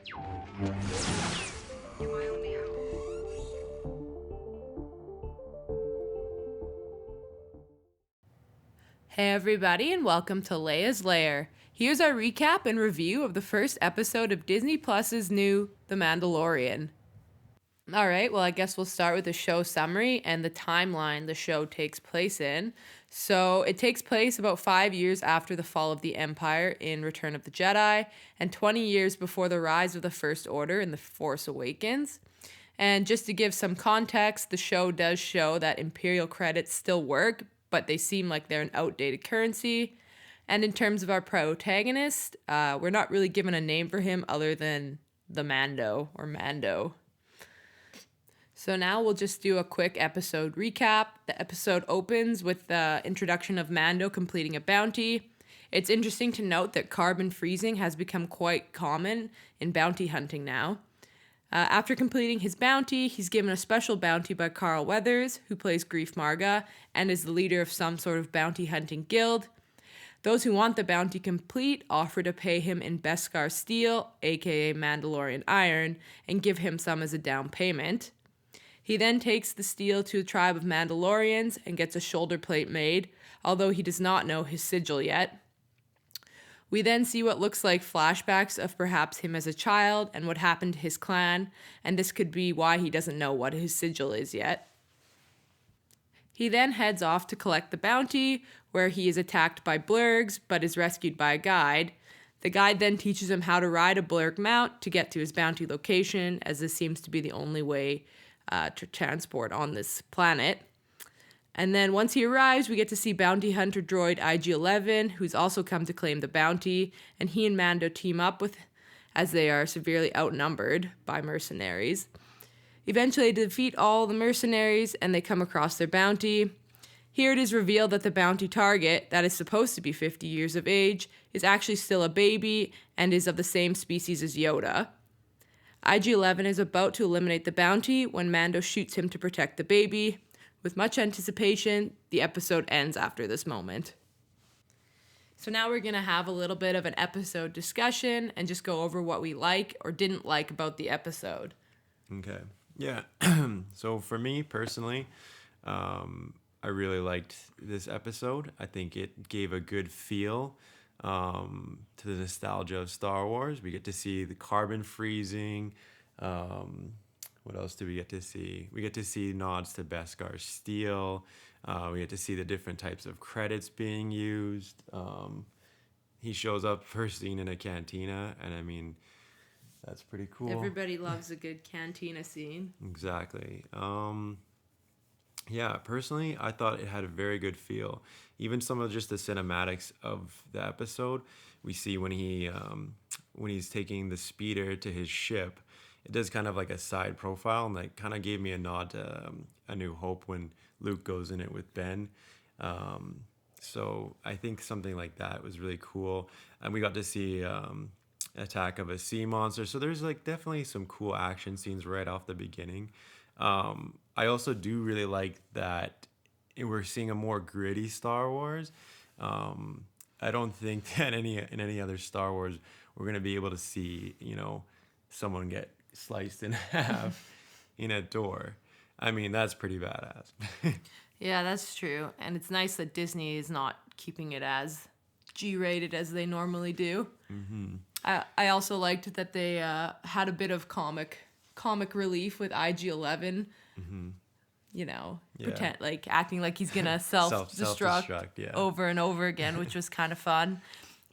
Hey everybody, and welcome to Leia's Lair. Here's our recap and review of the first episode of Disney Plus's new The Mandalorian. Alright, well I guess we'll start with the show summary and the timeline the show takes place in. So it takes place about 5 years after the fall of the Empire in Return of the Jedi, and 20 years before the rise of the First Order in The Force Awakens. And just to give some context, the show does show that Imperial credits still work, but they seem like they're an outdated currency. And in terms of our protagonist, we're not really given a name for him other than the Mando or Mando. So now we'll just do a quick episode recap. The episode opens with the introduction of Mando completing a bounty. It's interesting to note that carbon freezing has become quite common in bounty hunting now. After completing his bounty, he's given a special bounty by Carl Weathers, who plays Grief Marga, and is the leader of some sort of bounty hunting guild. Those who want the bounty complete offer to pay him in Beskar steel, aka Mandalorian iron, and give him some as a down payment. He then takes the steel to a tribe of Mandalorians and gets a shoulder plate made, although he does not know his sigil yet. We then see what looks like flashbacks of perhaps him as a child and what happened to his clan, and this could be why he doesn't know what his sigil is yet. He then heads off to collect the bounty, where he is attacked by blurgs, but is rescued by a guide. The guide then teaches him how to ride a blurg mount to get to his bounty location, as this seems to be the only way to transport on this planet. And then once he arrives, we get to see bounty hunter droid IG-11, who's also come to claim the bounty, and he and Mando team up with, as they are severely outnumbered by mercenaries. Eventually they defeat all the mercenaries, and they come across their bounty. Here it is revealed that the bounty target, that is supposed to be 50 years of age, is actually still a baby, and is of the same species as Yoda. IG-11 is about to eliminate the bounty when Mando shoots him to protect the baby. With much anticipation, the episode ends after this moment. So now we're going to have a little bit of an episode discussion and just go over what we like or didn't like about the episode. Okay. Yeah. So for me personally, I really liked this episode. I think it gave a good feel to the nostalgia of Star Wars. We get to see the carbon freezing. What else do we get to see? We get to see nods to Beskar steel. We get to see the different types of credits being used. He shows up first scene in a cantina, and I mean, that's pretty cool. Everybody loves a good cantina scene. Exactly. Yeah, personally, I thought it had a very good feel. Even some of just the cinematics of the episode, we see when he's taking the speeder to his ship. It does kind of like a side profile, and that kind of gave me a nod to A New Hope when Luke goes in it with Ben. So I think something like that was really cool. And we got to see attack of a sea monster. So there's like definitely some cool action scenes right off the beginning. I also do really like that we're seeing a more gritty Star Wars. I don't think that in any other Star Wars we're going to be able to see, someone get sliced in half in a door. I mean, that's pretty badass. Yeah, that's true. And it's nice that Disney is not keeping it as G-rated as they normally do. Mm-hmm. I also liked that they had a bit of comic relief with IG-11. Mm-hmm. Pretend like acting like he's gonna self-destruct over and over again, which was kind of fun.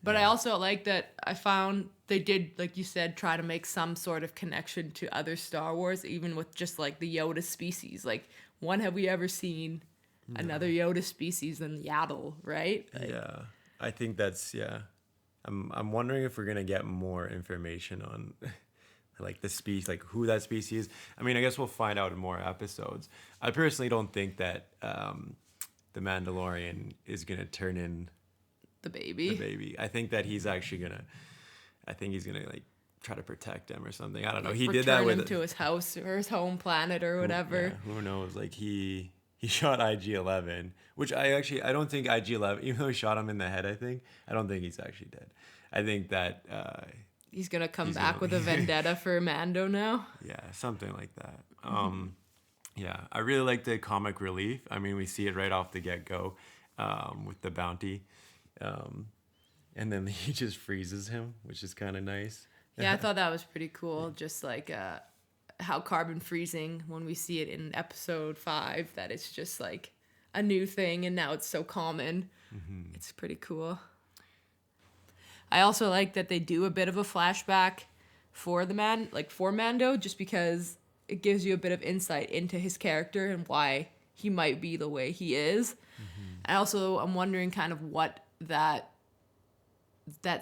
But I also like that I found they did, like you said, try to make some sort of connection to other Star Wars, even with just like the Yoda species. Like, when have we ever seen another Yoda species than Yaddle, right? Yeah, I think that's I'm wondering if we're gonna get more information on like the species, like who that species is. I mean, I guess we'll find out in more episodes. I personally don't think that the Mandalorian is gonna turn in the baby. I think that he's actually gonna like try to protect him or something. I don't know. He did that with him to his house or his home planet or whatever. Who knows? Like he shot IG-11, which I don't think IG-11, even though he shot him in the head, I don't think he's actually dead. I think that He's gonna come He's back gonna- with a vendetta for Mando now. Yeah, something like that. Yeah, I really like the comic relief. I mean, we see it right off the get-go with the bounty. And then he just freezes him, which is kind of nice. Yeah, I thought that was pretty cool. Just like how carbon freezing, when we see it in episode 5, that it's just like a new thing, and now it's so common. It's pretty cool. I also like that they do a bit of a flashback for for Mando, just because it gives you a bit of insight into his character and why he might be the way he is. And also, I'm wondering kind of what that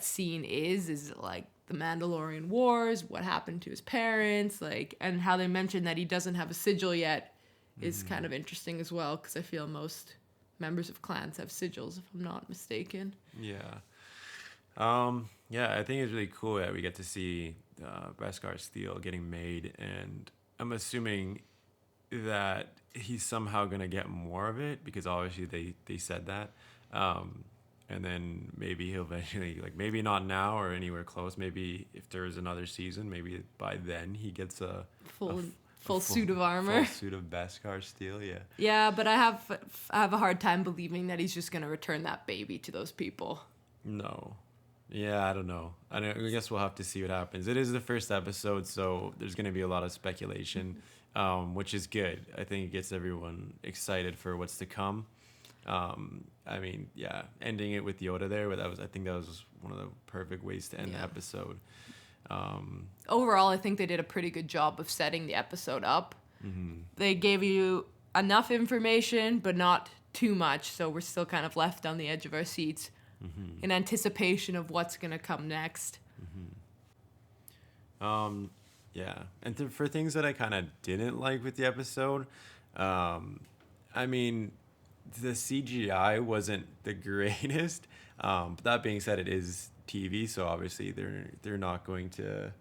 scene is. Is it like the Mandalorian Wars? What happened to his parents? Like, and how they mentioned that he doesn't have a sigil yet is kind of interesting as well, because I feel most members of clans have sigils, if I'm not mistaken. Yeah. Yeah, I think it's really cool that we get to see Beskar steel getting made, and I'm assuming that he's somehow going to get more of it, because obviously they said that. And then maybe he'll eventually, like, maybe not now or anywhere close. Maybe if there is another season, maybe by then he gets a full suit of armor. Full suit of Beskar steel, yeah. Yeah, but I have a hard time believing that he's just going to return that baby to those people. No. Yeah, I don't know. I guess we'll have to see what happens. It is the first episode, so there's going to be a lot of speculation, which is good. I think it gets everyone excited for what's to come. I mean, yeah, ending it with Yoda there, but I think that was one of the perfect ways to end the episode. Overall, I think they did a pretty good job of setting the episode up. They gave you enough information, but not too much, so we're still kind of left on the edge of our seats in anticipation of what's going to come next. Yeah, and for things that I kind of didn't like with the episode, I mean, the CGI wasn't the greatest. But that being said, it is TV, so obviously they're not going to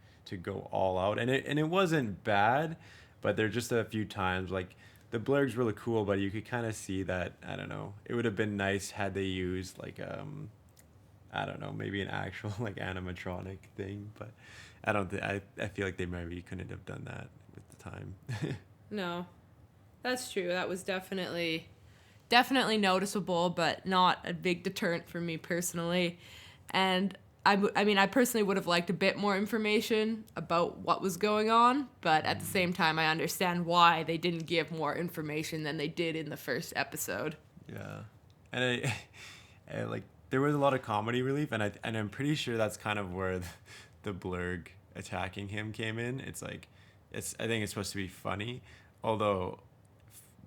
go all out, and it wasn't bad, but there are just a few times, like, the blurg's really cool, but you could kind of see that, I don't know, it would have been nice had they used like I don't know, maybe an actual like animatronic thing, but I feel like they maybe couldn't have done that with the time. No, that's true. That was definitely noticeable, but not a big deterrent for me personally. And I mean, I personally would have liked a bit more information about what was going on, but at the same time, I understand why they didn't give more information than they did in the first episode. Yeah, and I like, there was a lot of comedy relief, and I'm pretty sure that's kind of where the blurg attacking him came in. It's like, I think it's supposed to be funny, although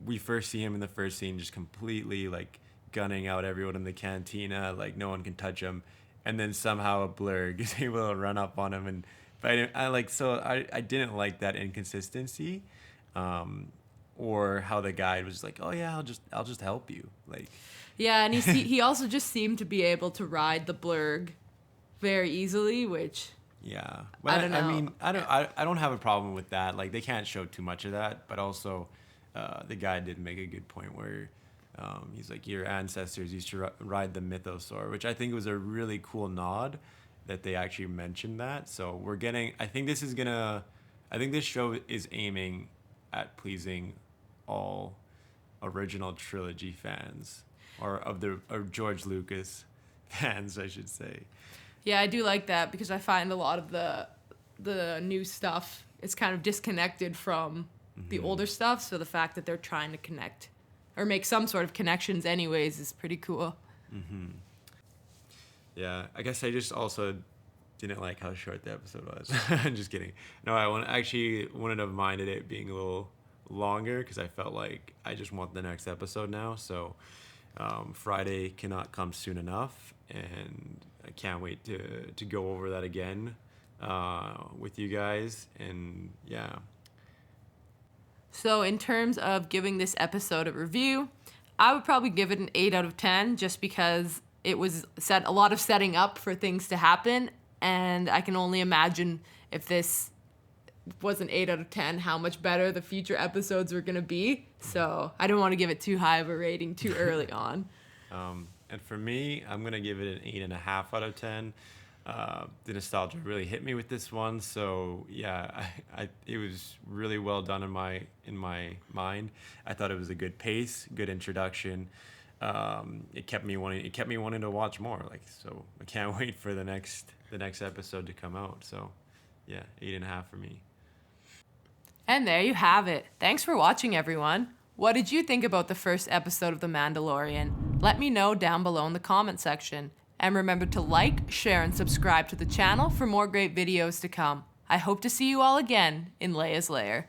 we first see him in the first scene just completely like gunning out everyone in the cantina, like no one can touch him, and then somehow a blurg is able to run up on him, but I didn't like that inconsistency, or how the guide was like, oh yeah, I'll just help you, like. Yeah, and he also just seemed to be able to ride the blurg very easily, which. Yeah, but I don't know. I mean, I don't have a problem with that. Like, they can't show too much of that, but also, the guy did make a good point where, he's like, your ancestors used to ride the mythosaur, which I think was a really cool nod that they actually mentioned that. So I think this show is aiming at pleasing all original trilogy fans, or George Lucas fans, I should say. Yeah, I do like that, because I find a lot of the new stuff is kind of disconnected from the older stuff, so the fact that they're trying to connect or make some sort of connections anyways is pretty cool. Yeah, I guess I just also didn't like how short the episode was. I'm just kidding. No, I wouldn't have minded it being a little longer, because I felt like I just want the next episode now. So Friday cannot come soon enough, and I can't wait to go over that again with you guys. And yeah. So in terms of giving this episode a review, I would probably give it an 8 out of 10, just because it was a lot of setting up for things to happen, and I can only imagine if this was an 8 out of 10, how much better the future episodes were going to be. So I don't want to give it too high of a rating too early on. And for me, I'm going to give it an 8.5 out of 10. The nostalgia really hit me with this one. So yeah, it was really well done in my mind. I thought it was a good pace, good introduction. It kept me wanting to watch more. Like, so I can't wait for the next episode to come out. So yeah, 8.5 for me. And there you have it. Thanks for watching, everyone. What did you think about the first episode of The Mandalorian? Let me know down below in the comment section. And remember to like, share, and subscribe to the channel for more great videos to come. I hope to see you all again in Leia's Lair.